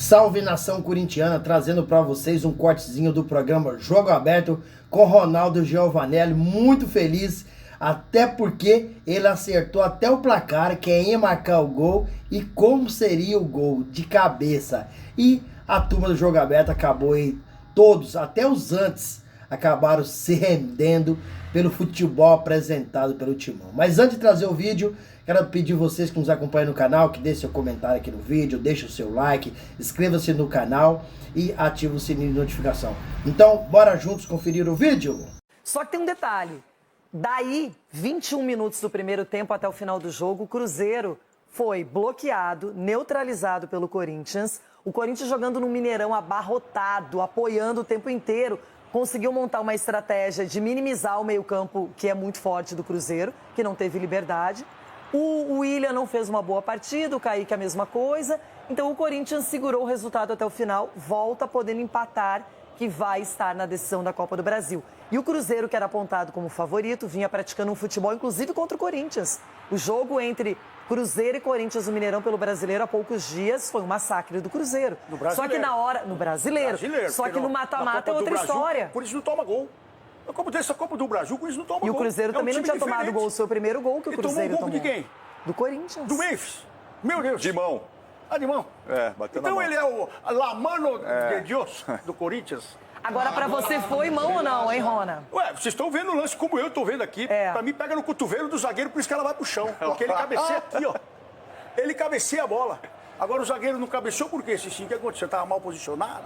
Salve nação corintiana, trazendo para vocês um cortezinho do programa Jogo Aberto com Ronaldo Giovanelli, muito feliz, até porque ele acertou até o placar, quem ia marcar o gol e como seria o gol de cabeça. E a turma do Jogo Aberto acabou aí, todos, até os antes, acabaram se rendendo pelo futebol apresentado pelo Timão. Mas antes de trazer o vídeo, quero pedir vocês que nos acompanham no canal, que deixem seu comentário aqui no vídeo, deixem o seu like, inscreva-se no canal e ative o sininho de notificação. Então, bora juntos conferir o vídeo? Só que tem um detalhe, daí 21 minutos do primeiro tempo até o final do jogo, o Cruzeiro foi bloqueado, neutralizado pelo Corinthians, o Corinthians jogando no Mineirão abarrotado, apoiando o tempo inteiro, conseguiu montar uma estratégia de minimizar o meio-campo, que é muito forte do Cruzeiro, que não teve liberdade. O William não fez uma boa partida, o Kaique a mesma coisa. Então o Corinthians segurou o resultado até o final, volta podendo empatar, que vai estar na decisão da Copa do Brasil. E o Cruzeiro, que era apontado como favorito, vinha praticando um futebol, inclusive contra o Corinthians. O jogo entre Cruzeiro e Corinthians no Mineirão pelo Brasileiro há poucos dias foi um massacre do Cruzeiro. Só que na hora... No Brasileiro. Só que no mata-mata é outra história. O Corinthians não toma gol. A Copa do Brasil, o Corinthians não toma gol. E o Cruzeiro também não tinha tomado gol. O seu primeiro gol que o Cruzeiro tomou. Tomou gol de quem? Do Corinthians. Do Memphis. Meu Deus. De mão. Ah, de mão? É, bateu na mão. Então ele é o La Mano de Dios do Corinthians. Agora, pra você foi mão ou não, hein, Rona? Ué, vocês estão vendo o lance como eu tô vendo aqui. Pra mim, pega no cotovelo do zagueiro, por isso que ela vai pro chão. Porque ele cabeceia aqui, ó. Ele cabeceia a bola. Agora o zagueiro não cabeceou por quê, Cicinho? O que aconteceu? Tava mal posicionado?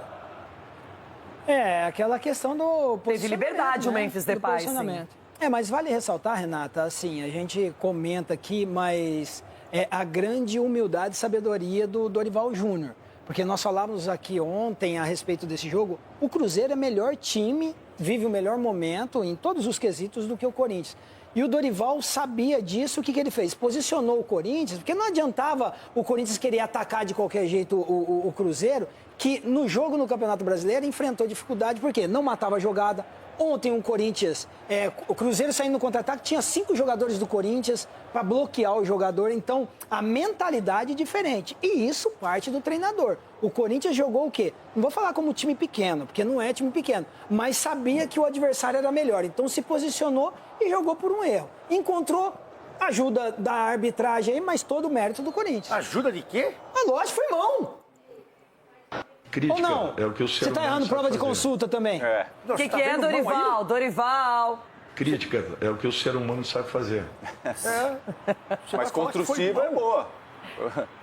É, aquela questão do Teve liberdade, né? O Memphis Depay, sim. É, mas vale ressaltar, Renata, assim, a gente comenta aqui, mas é a grande humildade e sabedoria do Dorival Júnior. Porque nós falávamos aqui ontem a respeito desse jogo, o Cruzeiro é melhor time, vive o melhor momento em todos os quesitos do que o Corinthians. E o Dorival sabia disso, o que ele fez? Posicionou o Corinthians, porque não adiantava o Corinthians querer atacar de qualquer jeito o Cruzeiro, que no jogo no Campeonato Brasileiro enfrentou dificuldade, porque não matava a jogada. Ontem o Corinthians, o Cruzeiro saindo no contra-ataque, tinha 5 jogadores do Corinthians para bloquear o jogador. Então, a mentalidade é diferente. E isso parte do treinador. O Corinthians jogou o quê? Não vou falar como time pequeno, porque não é time pequeno, mas sabia que o adversário era melhor. Então, se posicionou e jogou por um erro. Encontrou ajuda da arbitragem aí, mas todo o mérito do Corinthians. Ajuda de quê? Lógico, foi mão. Crítica, ou não? É o que o ser Você está errando prova de consulta também. É. O que é, Dorival? Dorival. Crítica é o que o ser humano sabe fazer. Mas construtiva é boa.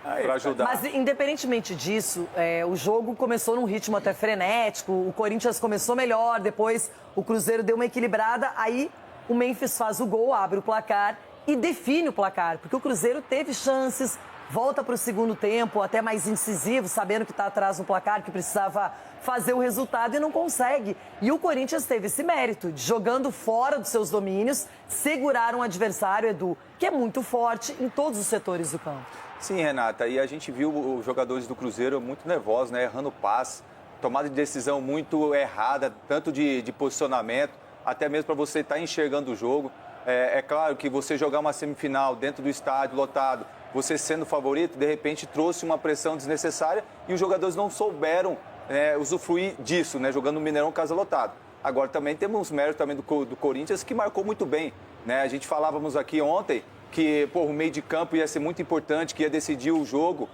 Para ajudar. Mas, independentemente disso, o jogo começou num ritmo até frenético, o Corinthians começou melhor, depois o Cruzeiro deu uma equilibrada, aí o Memphis faz o gol, abre o placar e define o placar, porque o Cruzeiro teve chances, volta para o segundo tempo, até mais incisivo, sabendo que está atrás no placar, que precisava fazer o resultado e não consegue. E o Corinthians teve esse mérito, de jogando fora dos seus domínios, segurar um adversário, Edu, que é muito forte em todos os setores do campo. Sim, Renata, e a gente viu os jogadores do Cruzeiro muito nervosos, né? Errando passe, tomada de decisão muito errada, tanto de posicionamento, até mesmo para você estar enxergando o jogo. É claro que você jogar uma semifinal dentro do estádio lotado, você sendo favorito, de repente trouxe uma pressão desnecessária e os jogadores não souberam usufruir disso, né? Jogando no Mineirão casa lotado. Agora também temos mérito também do Corinthians, que marcou muito bem, né? A gente falávamos aqui ontem que o meio de campo ia ser muito importante, que ia decidir o jogo,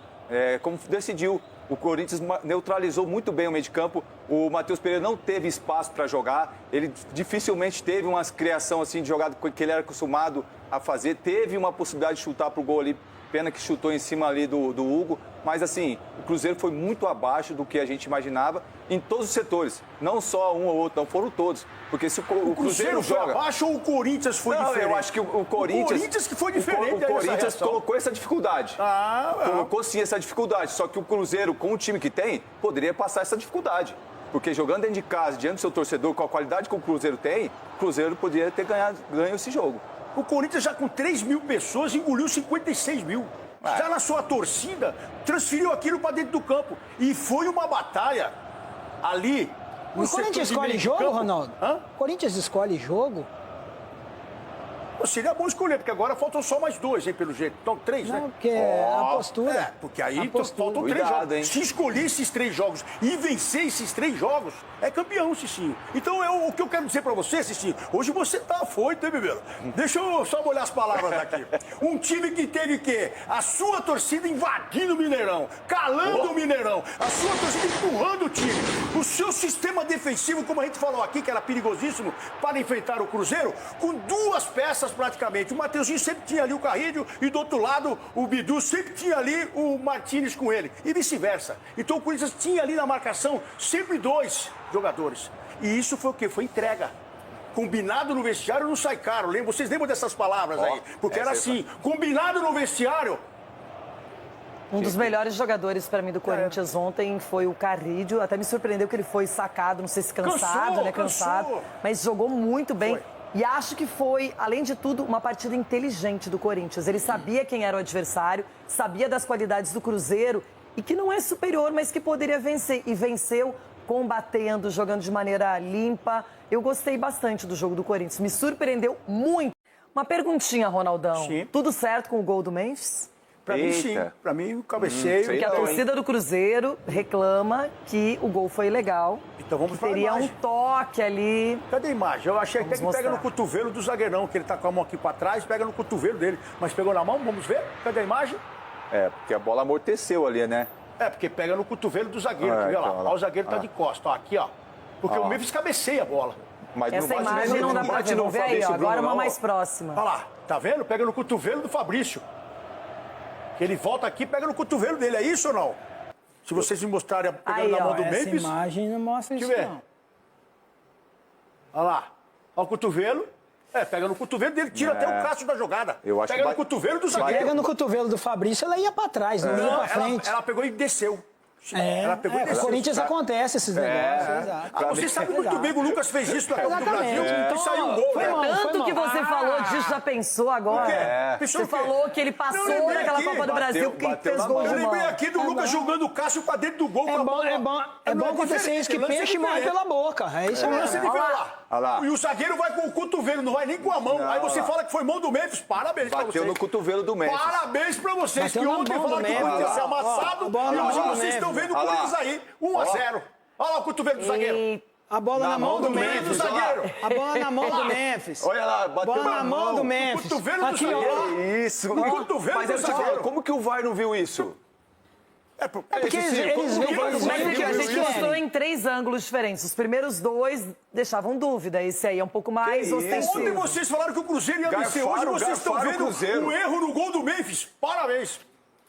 como decidiu. O Corinthians neutralizou muito bem o meio de campo. O Matheus Pereira não teve espaço para jogar. Ele dificilmente teve uma criação assim de jogada que ele era acostumado a fazer. Teve uma possibilidade de chutar para o gol ali. Pena que chutou em cima ali do Hugo. Mas assim, o Cruzeiro foi muito abaixo do que a gente imaginava em todos os setores. Não só um ou outro, não foram todos. Porque se o Cruzeiro joga... foi abaixo ou o Corinthians foi diferente? Eu acho que o Corinthians... O Corinthians que foi diferente. O Corinthians colocou essa dificuldade. Colocou sim essa dificuldade. Só que o Cruzeiro, com o time que tem, poderia passar essa dificuldade. Porque jogando dentro de casa, diante do seu torcedor, com a qualidade que o Cruzeiro tem, o Cruzeiro poderia ter ganho esse jogo. O Corinthians já com 3 mil pessoas engoliu 56 mil. Já na sua torcida, transferiu aquilo para dentro do campo. E foi uma batalha ali. O Corinthians escolhe jogo, Ronaldo? O Corinthians escolhe jogo? Seria bom escolher, porque agora faltam só mais 2, hein, pelo jeito. Então, 3, né? Não, porque a postura. É, porque aí postura. faltam 3 Cuidado, jogos. hein? Se escolher esses 3 jogos e vencer esses 3 jogos, é campeão, Cicinho. Então, o que eu quero dizer pra você, Cicinho, hoje você tá afoito, hein, Bibeiro? Deixa eu só molhar as palavras aqui. Um time que teve que a sua torcida invadindo o Mineirão, calando o Mineirão, a sua torcida empurrando o time, o seu sistema defensivo, como a gente falou aqui, que era perigosíssimo para enfrentar o Cruzeiro, com 2 peças praticamente. O Mateuzinho sempre tinha ali o Carrilho e do outro lado o Bidu sempre tinha ali o Martínez com ele e vice-versa. Então o Corinthians tinha ali na marcação sempre 2 jogadores. E isso foi o quê? Foi entrega. Combinado no vestiário não sai caro. Vocês lembram dessas palavras aí? Porque era assim, combinado no vestiário. Um dos melhores jogadores para mim do Corinthians ontem foi o Carrilho. Até me surpreendeu que ele foi sacado, não sei se cansado, cansado. Mas jogou muito bem. Foi. E acho que foi, além de tudo, uma partida inteligente do Corinthians. Ele sabia quem era o adversário, sabia das qualidades do Cruzeiro e que não é superior, mas que poderia vencer. E venceu combatendo, jogando de maneira limpa. Eu gostei bastante do jogo do Corinthians. Me surpreendeu muito. Uma perguntinha, Ronaldão. Sim. Tudo certo com o gol do Memphis? Pra mim, sim. Pra mim, o cabeceio. Porque a torcida do Cruzeiro reclama que o gol foi legal. Então vamos que para a teria um imagem. toque ali. Cadê a imagem? Eu achei até que Vamos pega no mostrar. cotovelo do zagueirão, que ele tá com a mão aqui pra trás, pega no cotovelo dele. Mas pegou na mão, vamos ver? Cadê a imagem? É, porque a bola amorteceu ali, né? É, porque pega no cotovelo do zagueiro, quer ver lá? então, Ó, o zagueiro tá de costa, ó, aqui, ó. Porque o Memphis cabeceia a bola. Mas Essa bate imagem nem- não dá pra bate ver. no Vamos ver aí, ó. Fabrício Agora Bruno, uma não, mais ó. próxima. Olha lá, tá vendo? Pega no cotovelo do Fabrício. Ele volta aqui, pega no cotovelo dele, é isso ou não? Se vocês me mostrarem pegando Aí, na mão ó, do Essa Memphis. imagem não mostra isso, Deixa eu ver. não. Olha lá. Olha o cotovelo. É, pega no cotovelo dele, tira até o cacho da jogada. Eu acho pega que no cotovelo do Se zagueiro. pega no cotovelo do Fabrício, ela ia pra trás, não ia pra frente. Ela pegou e desceu. Ela pegou e Com o desceu. Corinthians acontece esses negócios, exato. Ah, você sabe muito bem que o Lucas fez isso na Copa do Exatamente. Brasil Então, e saiu um gol, foi né? mal. Tanto que você falou disso, já pensou agora? O quê? Pensou Você o quê? falou que ele Eu passou lembrei naquela aqui, Copa do bateu- Brasil porque bateu fez na gol mão. de Eu lembrei mão. aqui do Lucas jogando o Cássio pra dentro do gol com É a bom, bola. é bom, é Não bom acontecer isso, que lance peixe morre diferente. pela boca. É isso É um mesmo. lance diferente. Olha lá. Olha lá. E o zagueiro vai com o cotovelo, não vai nem com a mão. Aí você fala que foi mão do Memphis. Parabéns pra Bateu vocês. no cotovelo do Memphis. Parabéns pra vocês, Bateu que na ontem mão do falaram que o Memphis. Corinthians ia ser Ó, amassado. a bola E na hoje mão do vocês Memphis. estão vendo o Olha lá. Corinthians aí, 1-0. Olha lá o cotovelo do zagueiro. E A bola na mão do Memphis. zagueiro. A bola na mão do Memphis. Olha lá, bateu Bola na mão do Memphis. cotovelo do Aqui, zagueiro. ó. Que isso? No cotovelo Mas do eu te falo, zagueiro. como que o VAR não viu isso? Porque eles como veem que o VAR eles Mas não veem é o que a eles gente querem. mostrou em 3 ângulos diferentes. Os primeiros 2 deixavam dúvida. Esse aí é um pouco mais isso? ostensivo. Ontem vocês falaram que o Cruzeiro ia vencer. Hoje Garfaram, vocês estão garfaram o vendo Cruzeiro. um erro no gol do Memphis. Parabéns.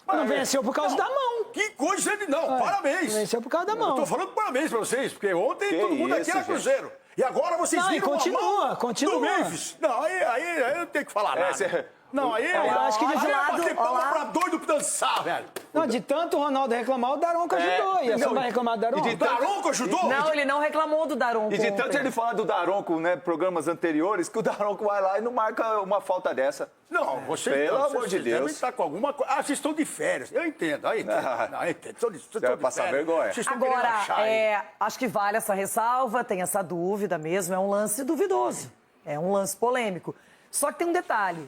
Não venceu por causa da mão. Que coisa de não. Parabéns. Venceu por causa da Eu mão. tô falando parabéns pra vocês, porque ontem Que todo mundo aqui isso, era gente. Cruzeiro. E agora vocês Não, e viram continua, a mão continua. do Memphis. Não, aí eu não tenho que falar nada. cê- Não, aí eu acho que de aí é lado, bater ó palma lá. pra doido dançar, velho. Não, de tanto o Ronaldo reclamar, o Daronco ajudou. E você não, vai reclamar do Daronco? e O Daronco ajudou? Não, ele não reclamou do Daronco. E de tanto ontem. ele falar do Daronco, né, programas anteriores, que o Daronco vai lá e não marca uma falta dessa. Não, vocês Pelo vocês amor de devem Deus. estar com alguma coisa. Ah, vocês estão de férias. Eu entendo, aí entendo. Não, eu entendo. Vocês estão vai de passar férias. vergonha. Vocês estão querendo Agora, achar aí. acho que vale essa ressalva, tem essa dúvida mesmo, é um lance duvidoso, é um lance polêmico. Só que tem um detalhe,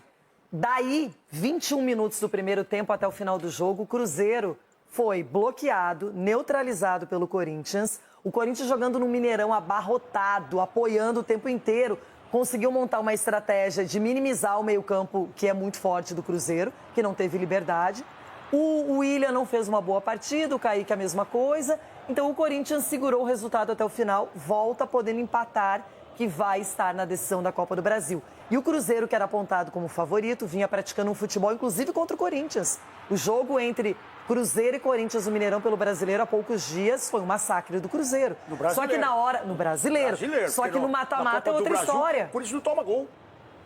daí, 21 minutos do primeiro tempo até o final do jogo, o Cruzeiro foi bloqueado, neutralizado pelo Corinthians, o Corinthians jogando no Mineirão abarrotado, apoiando o tempo inteiro, conseguiu montar uma estratégia de minimizar o meio-campo, que é muito forte do Cruzeiro, que não teve liberdade. O William não fez uma boa partida, o Kaique a mesma coisa. Então o Corinthians segurou o resultado até o final, volta podendo empatar, que vai estar na decisão da Copa do Brasil. E o Cruzeiro, que era apontado como favorito, vinha praticando um futebol, inclusive contra o Corinthians. O jogo entre Cruzeiro e Corinthians no Mineirão pelo Brasileiro há poucos dias foi um massacre do Cruzeiro. No Brasileiro. Só que na hora... No Brasileiro. Só porque que no na mata-mata Copa é do outra Brasil, história. O Corinthians não toma gol.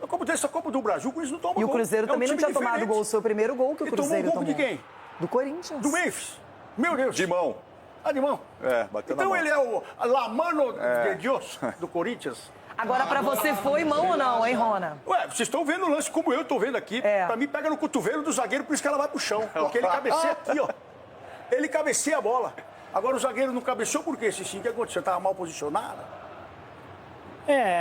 Na Copa dessa Copa do Brasil, o Corinthians não toma gol. E o Cruzeiro É um também não time tinha tomado diferente. gol. O seu primeiro gol que o E tomou Cruzeiro um gol de tomou. quem? Do Corinthians. Do Memphis. Meu Deus. De mão. Ah, de mão. É, bateu na Então mão. ele é o La Mano de Dios do Corinthians. Agora, pra você, foi mão ou não, hein, Rona? Ué, vocês estão vendo o lance como eu estou vendo aqui. É. Pra mim, pega no cotovelo do zagueiro, por isso que ela vai pro chão. Porque ele cabeceia aqui, ó. Ele cabeceia a bola. Agora o zagueiro não cabeceou por quê, Cicinho? O que aconteceu? Tava mal posicionado?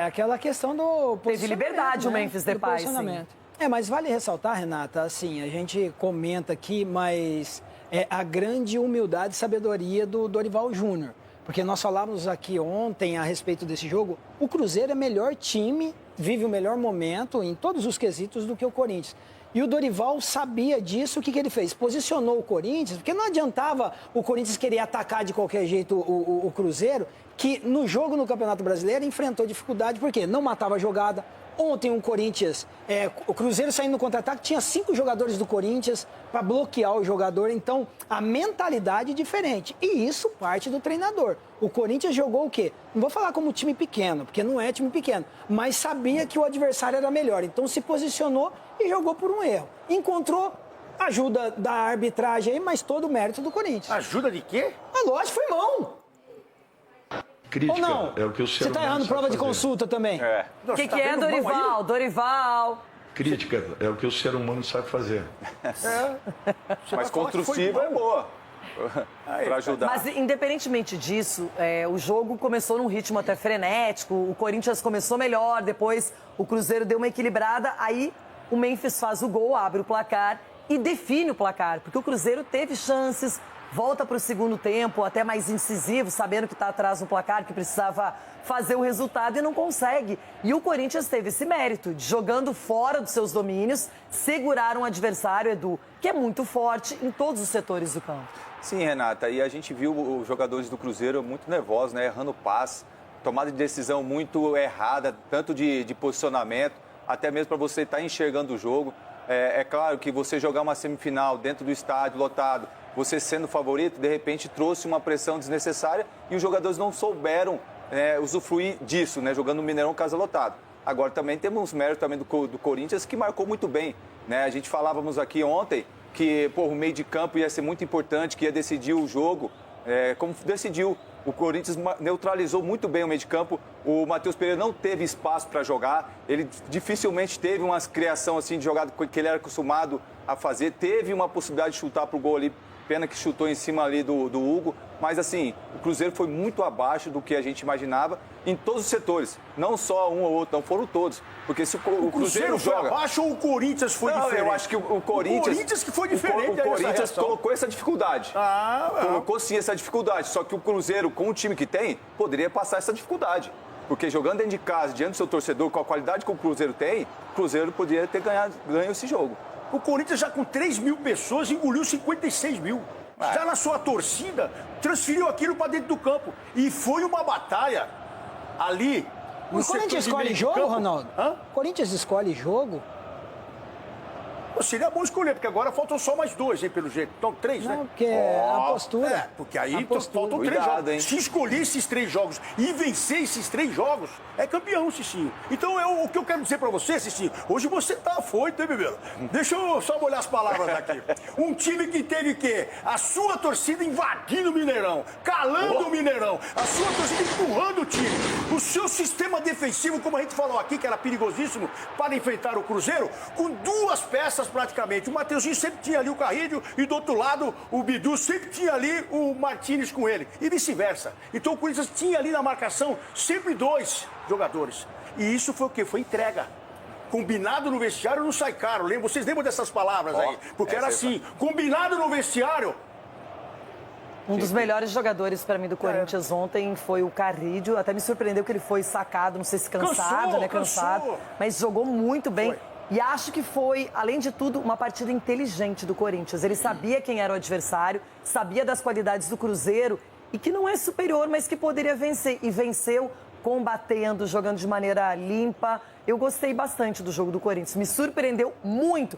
Aquela questão do Teve liberdade, né? O Memphis Depay, sim. Mas vale ressaltar, Renata, assim, a gente comenta aqui, mas a grande humildade e sabedoria do Dorival Júnior. Porque nós falávamos aqui ontem a respeito desse jogo, o Cruzeiro é melhor time, vive o melhor momento em todos os quesitos do que o Corinthians. E o Dorival sabia disso, o que ele fez? Posicionou o Corinthians, porque não adiantava o Corinthians querer atacar de qualquer jeito o Cruzeiro, que no jogo no Campeonato Brasileiro enfrentou dificuldade, porque não matava a jogada. Ontem o Corinthians, o Cruzeiro saindo no contra-ataque, tinha 5 jogadores do Corinthians para bloquear o jogador. Então, a mentalidade é diferente. E isso parte do treinador. O Corinthians jogou o quê? Não vou falar como time pequeno, porque não é time pequeno, mas sabia que o adversário era melhor. Então, se posicionou e jogou por um erro. Encontrou ajuda da arbitragem aí, mas todo o mérito do Corinthians. Ajuda de quê? Lógico, foi mão. Crítica, ou não? é o que o ser Você está errando prova de consulta também. O que é, Dorival? Dorival. Crítica é o que o ser humano sabe fazer. Mas construtiva é boa. Para ajudar. Mas, independentemente disso, o jogo começou num ritmo até frenético. O Corinthians começou melhor, depois o Cruzeiro deu uma equilibrada. Aí o Memphis faz o gol, abre o placar e define o placar. Porque o Cruzeiro teve chances, volta para o segundo tempo, até mais incisivo, sabendo que está atrás no placar, que precisava fazer o resultado e não consegue. E o Corinthians teve esse mérito, de jogando fora dos seus domínios, segurar um adversário, Edu, que é muito forte em todos os setores do campo. Sim, Renata, e a gente viu os jogadores do Cruzeiro muito nervosos, né? Errando passe, tomada de decisão muito errada, tanto de posicionamento, até mesmo para você estar enxergando o jogo. É claro que você jogar uma semifinal dentro do estádio lotado, você sendo favorito, de repente trouxe uma pressão desnecessária e os jogadores não souberam usufruir disso, né? Jogando no Mineirão casa lotado. Agora também temos mérito também do Corinthians, que marcou muito bem, né? A gente falávamos aqui ontem que o meio de campo ia ser muito importante, que ia decidir o jogo, como decidiu. O Corinthians neutralizou muito bem o meio de campo. O Matheus Pereira não teve espaço para jogar. Ele dificilmente teve uma criação assim de jogada que ele era acostumado a fazer. Teve uma possibilidade de chutar para o gol ali. Pena que chutou em cima ali do Hugo. Mas, assim, o Cruzeiro foi muito abaixo do que a gente imaginava em todos os setores. Não só um ou outro, não foram todos. Porque se o Cruzeiro foi joga... abaixo ou o Corinthians foi diferente? Eu acho que o Corinthians... O Corinthians que foi diferente. O Corinthians colocou essa dificuldade. Colocou sim essa dificuldade. Só que o Cruzeiro, com o time que tem, poderia passar essa dificuldade. Porque jogando dentro de casa, diante do seu torcedor, com a qualidade que o Cruzeiro tem, o Cruzeiro poderia ter ganho esse jogo. O Corinthians já com 3 mil pessoas engoliu 56 mil. Já na sua torcida, transferiu aquilo para dentro do campo. E foi uma batalha ali. O Corinthians escolhe jogo, Ronaldo? O Corinthians escolhe jogo? Seria bom escolher, porque agora faltam só mais 2, hein, pelo jeito. Então, 3, né? Não, porque a postura. Porque aí faltam 3 Cuidado, jogos. hein? Se escolher esses 3 jogos e vencer esses 3 jogos, é campeão, Cicinho. Então, o que eu quero dizer pra você, Cicinho, hoje você tá afoito, hein, Bebeiro? Deixa eu só molhar as palavras aqui. Um time que teve o quê? A sua torcida invadindo o Mineirão, calando o Mineirão, a sua torcida empurrando o time. O seu sistema defensivo, como a gente falou aqui, que era perigosíssimo para enfrentar o Cruzeiro, com 2 peças praticamente. O Mateuzinho sempre tinha ali o Carrilho e do outro lado o Bidu sempre tinha ali o Martínez com ele e vice-versa. Então o Corinthians tinha ali na marcação sempre 2 jogadores. E isso foi o quê? Foi entrega. Combinado no vestiário não sai caro. Vocês lembram dessas palavras aí? Porque era assim, combinado no vestiário. Um dos melhores jogadores para mim do Corinthians ontem foi o Carrilho. Até me surpreendeu que ele foi sacado, não sei se cansado, cansado. Mas jogou muito bem. Foi. E acho que foi, além de tudo, uma partida inteligente do Corinthians. Ele sabia quem era o adversário, sabia das qualidades do Cruzeiro e que não é superior, mas que poderia vencer. E venceu combatendo, jogando de maneira limpa. Eu gostei bastante do jogo do Corinthians. Me surpreendeu muito.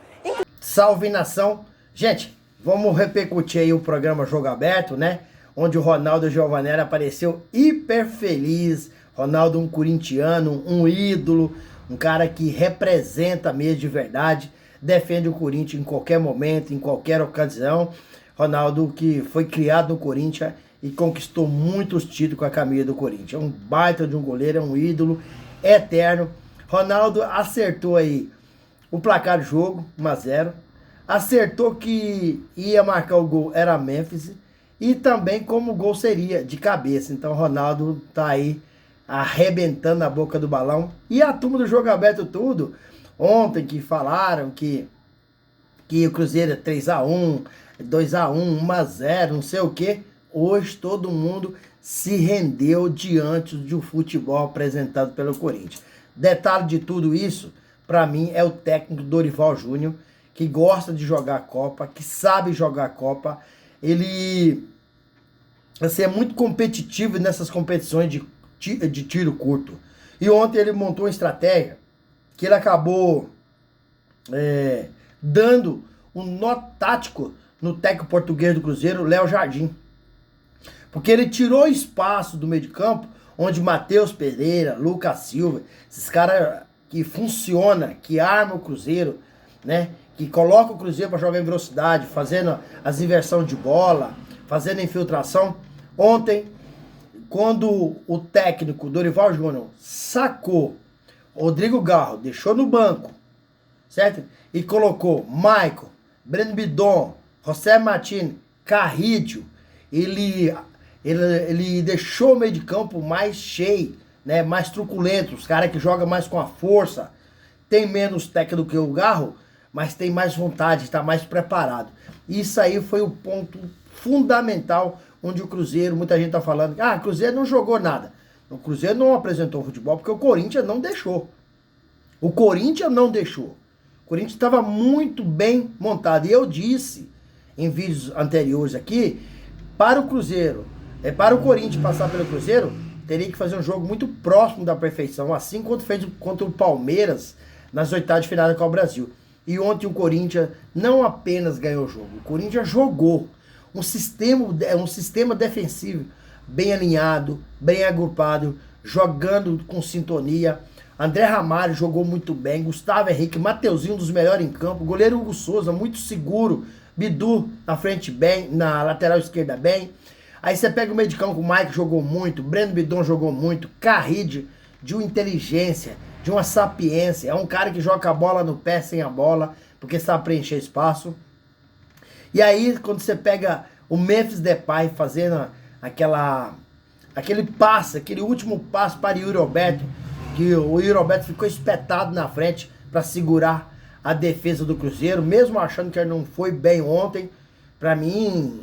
Salve, nação. Gente, vamos repercutir aí o programa Jogo Aberto, né? Onde o Ronaldo Giovanelli apareceu hiper feliz. Ronaldo, um corintiano, um ídolo. Um cara que representa mesmo de verdade, defende o Corinthians em qualquer momento, em qualquer ocasião. Ronaldo que foi criado no Corinthians e conquistou muitos títulos com a camisa do Corinthians. É um baita de um goleiro, é um ídolo eterno. Ronaldo acertou aí o placar do jogo, 1-0. Acertou que ia marcar o gol, era Memphis. E também como o gol seria de cabeça. Então Ronaldo tá aí arrebentando a boca do balão. E a turma do Jogo Aberto tudo, ontem que falaram que o Cruzeiro é 3-1, 2-1, 1-0, não sei o que. Hoje todo mundo se rendeu diante do futebol apresentado pelo Corinthians. Detalhe de tudo isso, para mim, é o técnico Dorival Júnior, que gosta de jogar a Copa, que sabe jogar a Copa. Ele assim, é muito competitivo nessas competições de tiro curto. E ontem ele montou uma estratégia que ele acabou dando um nó tático no técnico português do Cruzeiro, Léo Jardim. Porque ele tirou espaço do meio de campo, onde Matheus Pereira, Lucas Silva, esses caras que funcionam, que armam o Cruzeiro, né? Que colocam o Cruzeiro para jogar em velocidade, fazendo as inversões de bola, fazendo a infiltração. Ontem, quando o técnico Dorival Júnior sacou Rodrigo Garro, deixou no banco, certo? E colocou Maicon, Breno Bidon, José Martins, Carrídio, ele deixou o meio de campo mais cheio, né? Mais truculento, os caras que jogam mais com a força, tem menos técnica do que o Garro, mas tem mais vontade, está mais preparado. Isso aí foi o ponto fundamental onde o Cruzeiro, muita gente está falando, o Cruzeiro não jogou nada. O Cruzeiro não apresentou futebol porque o Corinthians não deixou. O Corinthians não deixou. O Corinthians estava muito bem montado. E eu disse em vídeos anteriores aqui, para o Cruzeiro, para o Corinthians passar pelo Cruzeiro, teria que fazer um jogo muito próximo da perfeição, assim quanto fez contra o Palmeiras nas oitavas de final da Copa Brasil. E ontem o Corinthians não apenas ganhou o jogo, o Corinthians jogou um sistema defensivo bem alinhado, bem agrupado, jogando com sintonia. André Ramalho jogou muito bem, Gustavo Henrique, Mateuzinho, um dos melhores em campo, goleiro Hugo Souza, muito seguro, Bidu na frente bem, na lateral esquerda bem. Aí você pega o meio de campo, o Mike jogou muito, Breno Bidon jogou muito, Carride, de uma inteligência, de uma sapiência, é um cara que joga a bola no pé sem a bola, porque sabe preencher espaço. E aí, quando você pega o Memphis Depay fazendo aquele passe, aquele último passe para o Yuri Alberto, que o Yuri Alberto ficou espetado na frente para segurar a defesa do Cruzeiro, mesmo achando que ele não foi bem ontem. Para mim,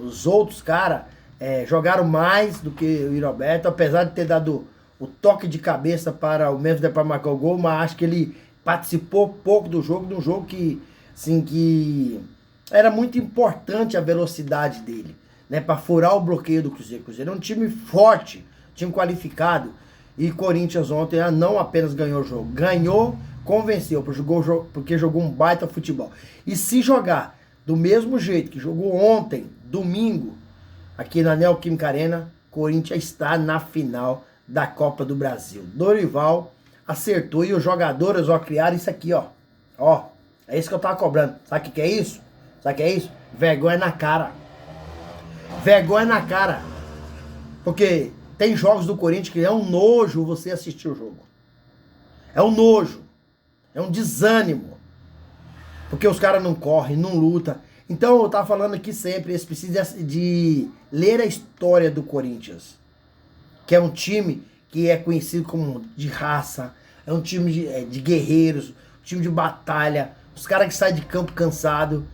os outros caras jogaram mais do que o Yuri Alberto, apesar de ter dado o toque de cabeça para o Memphis Depay marcar o gol, mas acho que ele participou pouco do jogo, de um jogo que, assim, que era muito importante a velocidade dele, né, para furar o bloqueio do Cruzeiro. O Cruzeiro é um time forte, time qualificado, e Corinthians ontem não apenas ganhou o jogo, ganhou, convenceu, porque jogou um baita futebol. E se jogar do mesmo jeito que jogou ontem, domingo, aqui na Neoquímica Arena, Corinthians está na final da Copa do Brasil. Dorival acertou e os jogadores criaram isso aqui, ó. Ó, é isso que eu tava cobrando. Sabe o que é isso? Sabe o que é isso? Vergonha na cara. Vergonha na cara. Porque tem jogos do Corinthians que é um nojo você assistir o jogo. É um nojo. É um desânimo. Porque os caras não correm, não lutam. Então eu tava falando aqui sempre, eles precisam de ler a história do Corinthians. Que é um time que é conhecido como de raça. É um time de guerreiros, um time de batalha. Os caras que saem de campo cansado,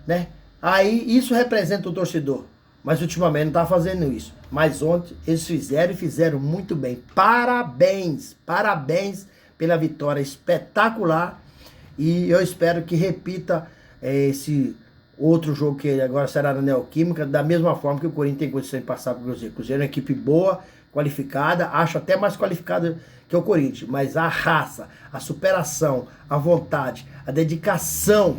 né? Aí isso representa o torcedor. Mas ultimamente não tá fazendo isso. Mas ontem eles fizeram e fizeram muito bem. Parabéns! Parabéns pela vitória espetacular. E eu espero que repita esse outro jogo que agora será na Neoquímica, da mesma forma que o Corinthians tem condição de passar para o Cruzeiro. O Cruzeiro é uma equipe boa, qualificada, acho até mais qualificada que o Corinthians. Mas a raça, a superação, a vontade, a dedicação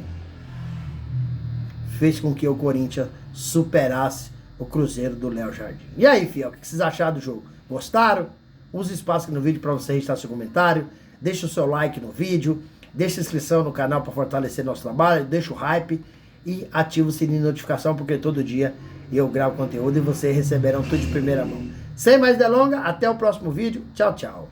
fez com que o Corinthians superasse o Cruzeiro do Léo Jardim. E aí, fiel, o que vocês acharam do jogo? Gostaram? Use o espaço aqui no vídeo para você registrar seu comentário. Deixa o seu like no vídeo. Deixa a inscrição no canal para fortalecer nosso trabalho. Deixa o hype e ativa o sininho de notificação, porque todo dia eu gravo conteúdo e vocês receberão tudo de primeira mão. Sem mais delongas, até o próximo vídeo. Tchau, tchau.